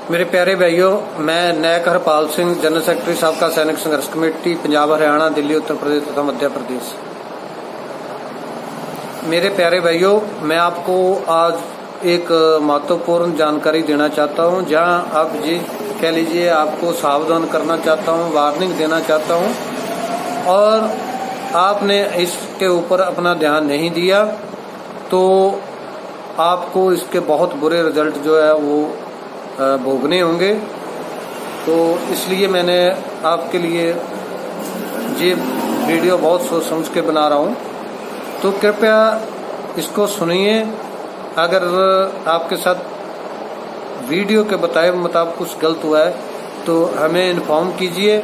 मेरे प्यारे भाइयों, मैं नायक हरपाल सिंह, जनरल सेक्रेटरी साबका सैनिक संघर्ष कमेटी, पंजाब, हरियाणा, दिल्ली, उत्तर प्रदेश तथा मध्य प्रदेश। मेरे प्यारे भाइयों, मैं आपको आज एक महत्वपूर्ण जानकारी देना चाहता हूं, जहां आप जी कह लीजिए आपको सावधान करना चाहता हूं, वार्निंग देना चाहता हूं। और आपने इसके ऊपर अपना ध्यान नहीं दिया तो आपको इसके बहुत बुरे रिजल्ट जो है वो भोगने होंगे। तो इसलिए मैंने आपके लिए ये वीडियो बहुत सोच समझ के बना रहा हूँ, तो कृपया इसको सुनिए। अगर आपके साथ वीडियो के बताए मुताबिक कुछ गलत हुआ है तो हमें इन्फॉर्म कीजिए,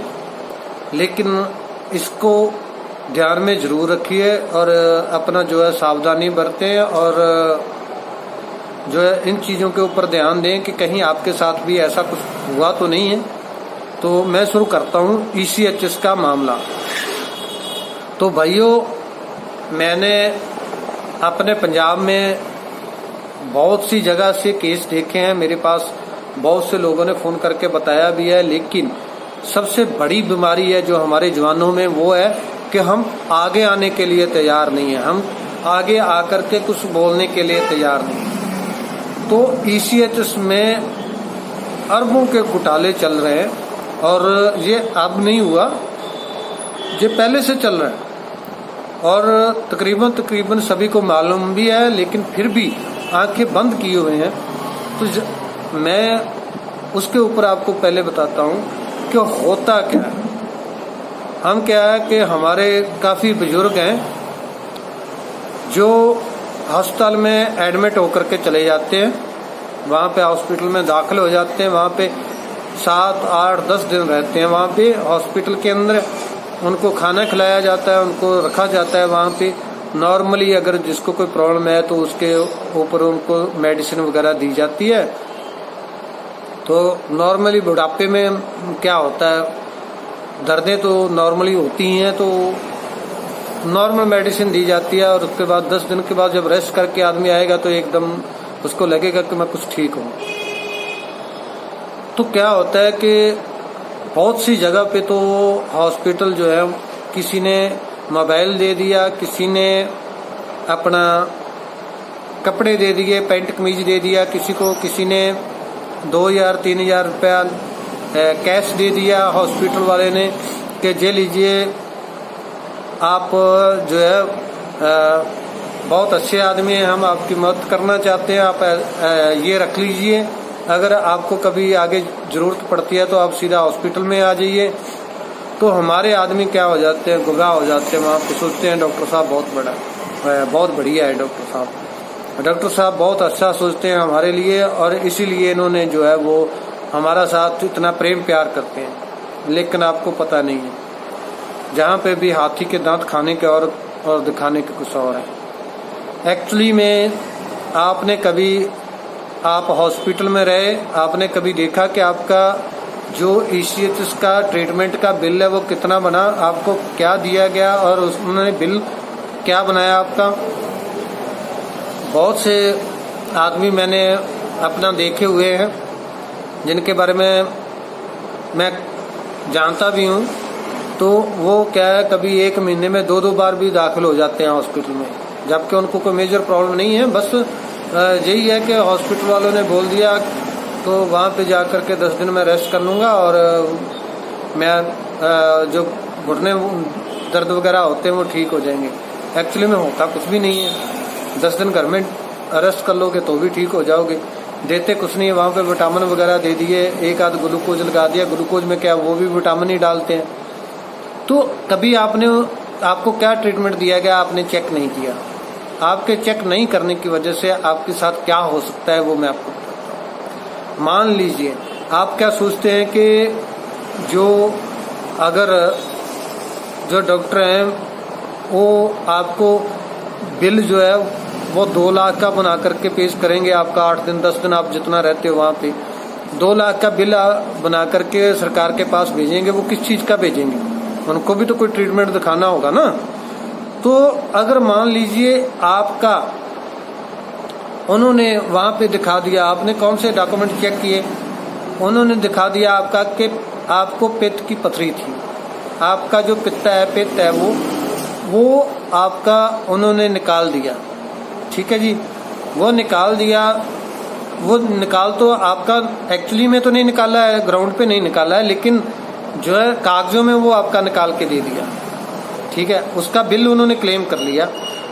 लेकिन इसको ध्यान में जरूर रखिए और अपना जो है सावधानी बरतें और जो है इन चीज़ों के ऊपर ध्यान दें कि कहीं आपके साथ भी ऐसा कुछ हुआ तो नहीं है। तो मैं शुरू करता हूँ ECHS का मामला। तो भाइयों, मैंने अपने पंजाब में बहुत सी जगह से केस देखे हैं, मेरे पास बहुत से लोगों ने फ़ोन करके बताया भी है, लेकिन सबसे बड़ी बीमारी है जो हमारे जवानों में वो है कि हम आगे आने के लिए तैयार नहीं है, हम आगे आकर के कुछ बोलने के लिए तैयार नहीं। तो ECHS में अरबों के घोटाले चल रहे हैं और ये अब नहीं हुआ, ये पहले से चल रहा है और तकरीबन सभी को मालूम भी है, लेकिन फिर भी आंखें बंद किए हुए हैं। तो मैं उसके ऊपर आपको पहले बताता हूँ कि होता क्या है। हम क्या है कि हमारे काफ़ी बुजुर्ग हैं जो अस्पताल में एडमिट होकर के चले जाते हैं, वहाँ पे हॉस्पिटल में दाखिल हो जाते हैं, वहाँ पे 7, 8, 10 दिन रहते हैं वहाँ पे हॉस्पिटल के अंदर। उनको खाना खिलाया जाता है, उनको रखा जाता है वहाँ पे। नॉर्मली अगर जिसको कोई प्रॉब्लम है तो उसके ऊपर उनको मेडिसिन वगैरह दी जाती है। तो नॉर्मली बुढ़ापे में क्या होता है, दर्दें तो नॉर्मली होती ही हैं, तो नॉर्मल मेडिसिन दी जाती है और उसके बाद 10 दिन के बाद जब रेस्ट करके आदमी आएगा तो एकदम उसको लगेगा कि मैं कुछ ठीक हूँ। तो क्या होता है कि बहुत सी जगह पे तो हॉस्पिटल जो है किसी ने मोबाइल दे दिया, किसी ने अपना कपड़े दे दिए, पैंट कमीज दे दिया किसी को, किसी ने 2,000-3,000 रुपया कैश दे दिया हॉस्पिटल वाले ने कि जे लीजिए, आप जो है बहुत अच्छे आदमी हैं, हम आपकी मदद करना चाहते हैं, आप ये रख लीजिए, अगर आपको कभी आगे ज़रूरत पड़ती है तो आप सीधा हॉस्पिटल में आ जाइए। तो हमारे आदमी क्या हो जाते हैं, गुमराह हो जाते हैं। वहाँ पे सोचते हैं डॉक्टर साहब बहुत बढ़िया है, डॉक्टर साहब बहुत अच्छा सोचते हैं हमारे लिए, और इसीलिए इन्होंने जो है वो हमारा साथ इतना प्रेम प्यार करते हैं। लेकिन आपको पता नहीं है, जहाँ पे भी हाथी के दांत खाने के और दिखाने के कुछ और है। एक्चुअली में आप हॉस्पिटल में रहे, आपने कभी देखा कि आपका जो ECHS का ट्रीटमेंट का बिल है वो कितना बना, आपको क्या दिया गया और उन्होंने बिल क्या बनाया आपका। बहुत से आदमी मैंने अपना देखे हुए हैं जिनके बारे में मैं जानता भी हूँ। तो वो क्या है, कभी 1 महीने में 2-2 बार भी दाखिल हो जाते हैं हॉस्पिटल में, जबकि उनको कोई मेजर प्रॉब्लम नहीं है। बस यही है कि हॉस्पिटल वालों ने बोल दिया तो वहाँ पे जाकर के 10 दिन में रेस्ट कर लूँगा और मैं जो घुटने दर्द वगैरह होते हैं वो ठीक हो जाएंगे। एक्चुअली में होता कुछ भी नहीं है। 10 दिन घर में रेस्ट कर लोगे तो भी ठीक हो जाओगे। देते कुछ नहीं है, वहाँ पे विटामिन वगैरह दे दिए, 1 आध ग्लूकोज लगा दिया। ग्लूकोज में क्या, वो भी विटामिन ही डालते हैं। तो कभी आपको क्या ट्रीटमेंट दिया गया आपने चेक नहीं किया। आपके चेक नहीं करने की वजह से आपके साथ क्या हो सकता है वो मैं आपको बताता हूँ। मान लीजिए आप क्या सोचते हैं कि जो डॉक्टर हैं वो आपको बिल जो है वो 2 लाख का बना करके पेश करेंगे। आपका 8 दिन 10 दिन आप जितना रहते हो वहाँ पे 2 लाख का बिल बना करके सरकार के पास भेजेंगे। वो किस चीज़ का भेजेंगे, उनको भी तो कोई ट्रीटमेंट दिखाना होगा ना। तो अगर मान लीजिए आपका उन्होंने वहाँ पे दिखा दिया, आपने कौन से डॉक्यूमेंट चेक किए, उन्होंने दिखा दिया आपका कि आपको पित्त की पथरी थी, आपका जो पित्त है वो आपका उन्होंने निकाल दिया। ठीक है जी, वो निकाल दिया। वो निकाल तो आपका एक्चुअली में तो नहीं निकाला है, ग्राउंड पे नहीं निकाला है, लेकिन जो है कागजों में वो आपका निकाल के दे दिया। ठीक है, उसका बिल उन्होंने क्लेम कर लिया,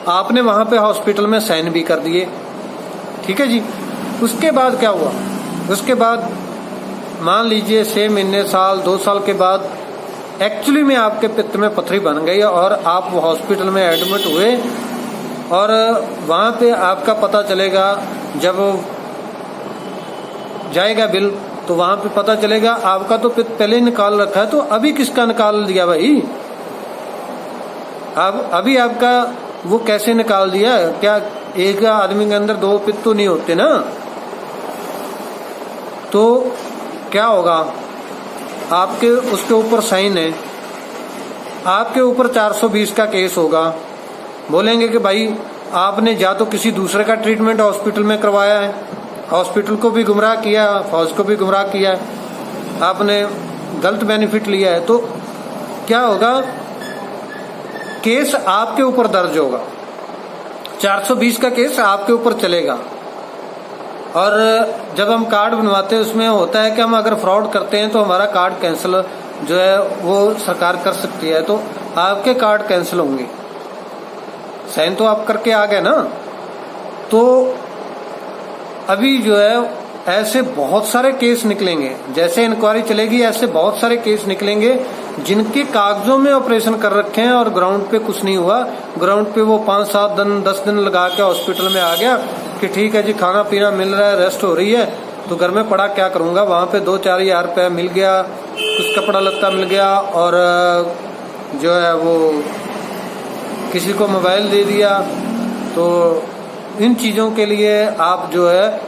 आपने वहां पे हॉस्पिटल में साइन भी कर दिए। ठीक है जी, उसके बाद क्या हुआ? उसके बाद मान लीजिए 6 महीने, साल, 2 साल के बाद एक्चुअली में आपके पित्त में पथरी बन गई और आप हॉस्पिटल में एडमिट हुए, और वहां पे आपका पता चलेगा, जब जाएगा बिल तो वहां पे पता चलेगा आपका तो पित्त पहले ही निकाल रखा है, तो अभी किसका निकाल दिया भाई? अब अभी आपका वो कैसे निकाल दिया? क्या एक आदमी के अंदर 2 पित्त तो नहीं होते ना? तो क्या होगा? आपके उसके ऊपर साइन है, आपके ऊपर 420 का केस होगा। बोलेंगे कि भाई आपने या तो किसी दूसरे का ट्रीटमेंट हॉस्पिटल में करवाया है, हॉस्पिटल को भी गुमराह किया, फौज को भी गुमराह किया है, आपने गलत बेनिफिट लिया है, तो क्या होगा? केस आपके ऊपर दर्ज होगा, 420 का केस आपके ऊपर चलेगा। और जब हम कार्ड बनवाते हैं उसमें होता है कि हम अगर फ्रॉड करते हैं तो हमारा कार्ड कैंसिल जो है वो सरकार कर सकती है, तो आपके कार्ड कैंसिल होंगे। साइन तो आप करके आ गए ना। तो अभी जो है ऐसे बहुत सारे केस निकलेंगे, जैसे इंक्वायरी चलेगी ऐसे बहुत सारे केस निकलेंगे जिनके कागजों में ऑपरेशन कर रखे हैं और ग्राउंड पे कुछ नहीं हुआ। ग्राउंड पे वो 5-7 दिन 10 दिन लगा के हॉस्पिटल में आ गया कि ठीक है जी, खाना पीना मिल रहा है, रेस्ट हो रही है, तो घर में पड़ा क्या करूंगा। वहां पे 2-4 हजार रुपया मिल गया, कुछ कपड़ा लत्ता मिल गया, और जो है वो किसी को मोबाइल दे दिया। तो इन चीजों के लिए आप जो है,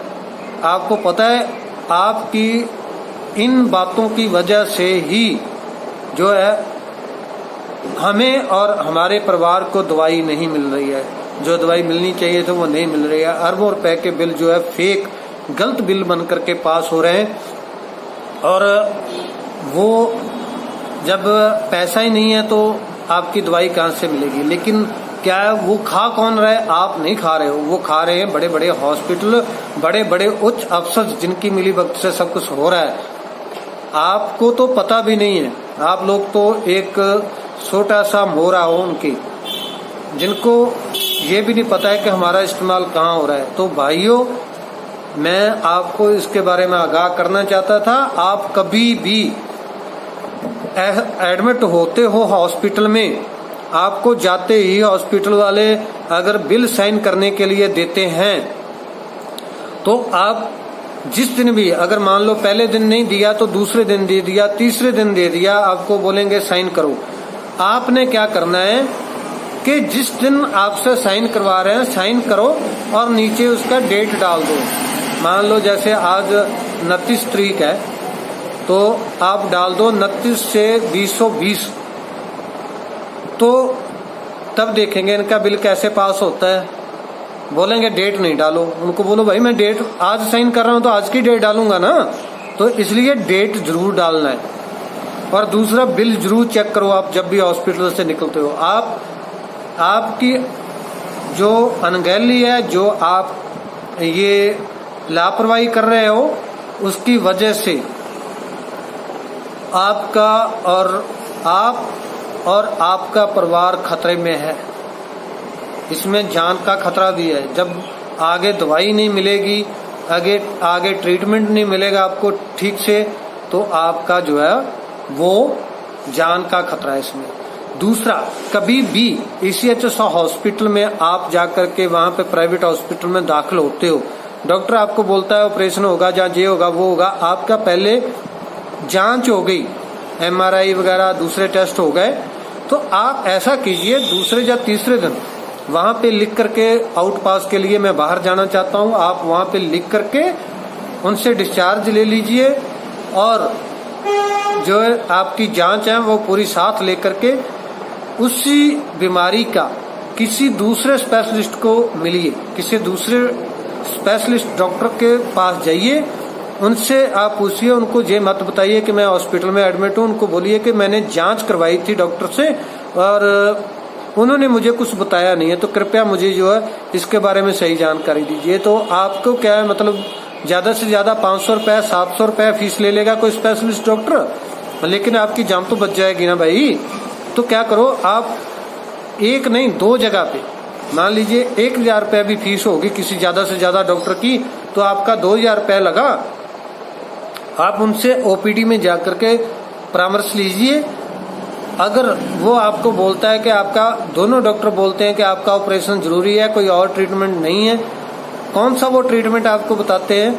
आपको पता है आपकी इन बातों की वजह से ही जो है हमें और हमारे परिवार को दवाई नहीं मिल रही है, जो दवाई मिलनी चाहिए तो वो नहीं मिल रही है। अरबों रुपए के बिल जो है फेक गलत बिल बन करके पास हो रहे हैं, और वो जब पैसा ही नहीं है तो आपकी दवाई कहाँ से मिलेगी? लेकिन क्या है, वो खा कौन रहा है? आप नहीं खा रहे हो, वो खा रहे हैं बड़े बड़े हॉस्पिटल, बड़े बड़े उच्च अफसर जिनकी मिली भगत से सब कुछ हो रहा है। आपको तो पता भी नहीं है, आप लोग तो एक छोटा सा मोहरा हो उनकी, जिनको ये भी नहीं पता है कि हमारा इस्तेमाल कहाँ हो रहा है। तो भाइयों, मैं आपको इसके बारे में आगाह करना चाहता था। आप कभी भी एडमिट होते हो हॉस्पिटल में, आपको जाते ही हॉस्पिटल वाले अगर बिल साइन करने के लिए देते हैं तो आप जिस दिन भी, अगर मान लो पहले दिन नहीं दिया तो दूसरे दिन दे दिया, तीसरे दिन दे दिया, आपको बोलेंगे साइन करो। आपने क्या करना है कि जिस दिन आपसे साइन करवा रहे हैं साइन करो और नीचे उसका डेट डाल दो। मान लो जैसे आज 29 तारीख है तो आप डाल दो 29 से 2020, तो तब देखेंगे इनका बिल कैसे पास होता है। बोलेंगे डेट नहीं डालो, उनको बोलो भाई मैं डेट आज साइन कर रहा हूं तो आज की डेट डालूंगा ना, तो इसलिए डेट जरूर डालना है। और दूसरा, बिल जरूर चेक करो आप जब भी हॉस्पिटल से निकलते हो। आपकी जो अनगैली है, जो आप ये लापरवाही कर रहे हो, उसकी वजह से आपका और आपका परिवार खतरे में है। इसमें जान का खतरा भी है। जब आगे दवाई नहीं मिलेगी, आगे ट्रीटमेंट नहीं मिलेगा आपको ठीक से, तो आपका जो है वो जान का खतरा है इसमें। दूसरा, कभी भी ECHS हॉस्पिटल में आप जाकर के वहां पे प्राइवेट हॉस्पिटल में दाखिल होते हो, डॉक्टर आपको बोलता है ऑपरेशन होगा, जहाँ ये होगा वो होगा, आपका पहले जांच हो गई, MRI वगैरह दूसरे टेस्ट हो गए, तो आप ऐसा कीजिए दूसरे या तीसरे दिन वहां पे लिख करके, आउट पास के लिए मैं बाहर जाना चाहता हूं, आप वहां पे लिख करके उनसे डिस्चार्ज ले लीजिए, और जो आपकी जांच है वो पूरी साथ लेकर के उसी बीमारी का किसी दूसरे स्पेशलिस्ट को मिलिए, किसी दूसरे स्पेशलिस्ट डॉक्टर के पास जाइए, उनसे आप पूछिए, उनको ये मत बताइए कि मैं हॉस्पिटल में एडमिट हूँ। उनको बोलिए कि मैंने जांच करवाई थी डॉक्टर से और उन्होंने मुझे कुछ बताया नहीं है, तो कृपया मुझे जो है इसके बारे में सही जानकारी दीजिए। तो आपको क्या है, मतलब ज्यादा से ज्यादा 500 रुपए 700 रुपए फीस ले लेगा कोई स्पेशलिस्ट डॉक्टर, लेकिन आपकी जान तो बच जाएगी ना भाई। तो क्या करो, आप एक नहीं 2 जगह पे, मान लीजिए 1000 रुपया भी फीस होगी किसी ज्यादा से ज्यादा डॉक्टर की, तो आपका 2000 रुपया लगा। आप उनसे ओपीडी में जाकर के परामर्श लीजिए। अगर वो आपको बोलता है कि आपका, दोनों डॉक्टर बोलते हैं कि आपका ऑपरेशन जरूरी है, कोई और ट्रीटमेंट नहीं है, कौन सा वो ट्रीटमेंट आपको बताते हैं,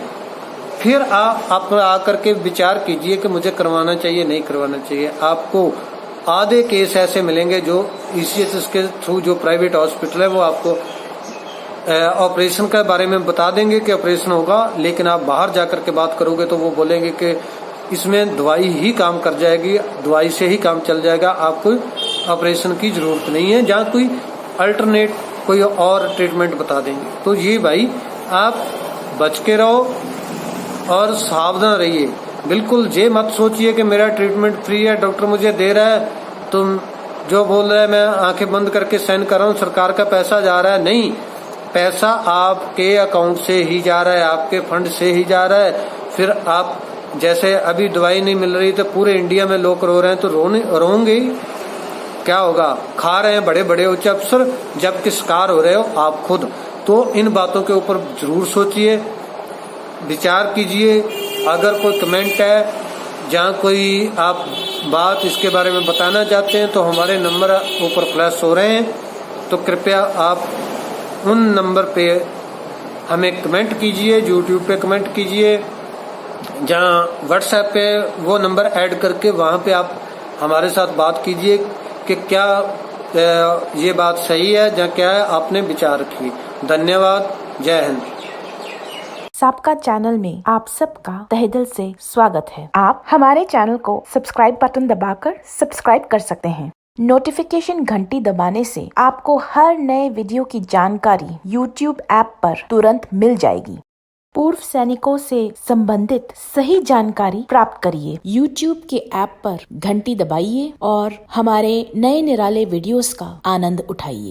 फिर आप आकर के विचार कीजिए कि मुझे करवाना चाहिए नहीं करवाना चाहिए। आपको आधे केस ऐसे मिलेंगे जो ईसीएच के थ्रू, जो प्राइवेट हॉस्पिटल है, वो आपको ऑपरेशन के बारे में बता देंगे कि ऑपरेशन होगा, लेकिन आप बाहर जाकर के बात करोगे तो वो बोलेंगे कि इसमें दवाई ही काम कर जाएगी, दवाई से ही काम चल जाएगा, आपको ऑपरेशन की जरूरत नहीं है, जहाँ कोई अल्टरनेट कोई और ट्रीटमेंट बता देंगे। तो ये भाई आप बच के रहो और सावधान रहिए। बिल्कुल ये मत सोचिए कि मेरा ट्रीटमेंट फ्री है, डॉक्टर मुझे दे रहा है, तुम जो बोल रहे हैं मैं आंखें बंद करके साइन कर रहा हूँ, सरकार का पैसा जा रहा है। नहीं, पैसा आपके अकाउंट से ही जा रहा है, आपके फंड से ही जा रहा है। फिर आप जैसे अभी दवाई नहीं मिल रही तो पूरे इंडिया में लोग रो रहे हैं, तो रोएंगे ही, क्या होगा? खा रहे हैं बड़े बड़े उच्च अफसर, जबकि शिकार हो रहे हो आप खुद। तो इन बातों के ऊपर जरूर सोचिए, विचार कीजिए। अगर कोई कमेंट है जहाँ कोई आप बात इसके बारे में बताना चाहते हैं, तो हमारे नंबर ऊपर फ्लैश हो रहे हैं, तो कृपया आप उन नंबर पे हमें कमेंट कीजिए, यूट्यूब पे कमेंट कीजिए, जहाँ व्हाट्सएप पे वो नंबर ऐड करके वहाँ पे आप हमारे साथ बात कीजिए कि क्या ये बात सही है या क्या है, आपने विचार रखिए। धन्यवाद, जय हिंद। सबका चैनल में आप सबका तहे दिल से स्वागत है। आप हमारे चैनल को सब्सक्राइब बटन दबाकर सब्सक्राइब कर सकते हैं। नोटिफिकेशन घंटी दबाने से आपको हर नए वीडियो की जानकारी YouTube ऐप पर तुरंत मिल जाएगी। पूर्व सैनिकों से संबंधित सही जानकारी प्राप्त करिए। YouTube के ऐप पर घंटी दबाइए और हमारे नए निराले वीडियोस का आनंद उठाइए।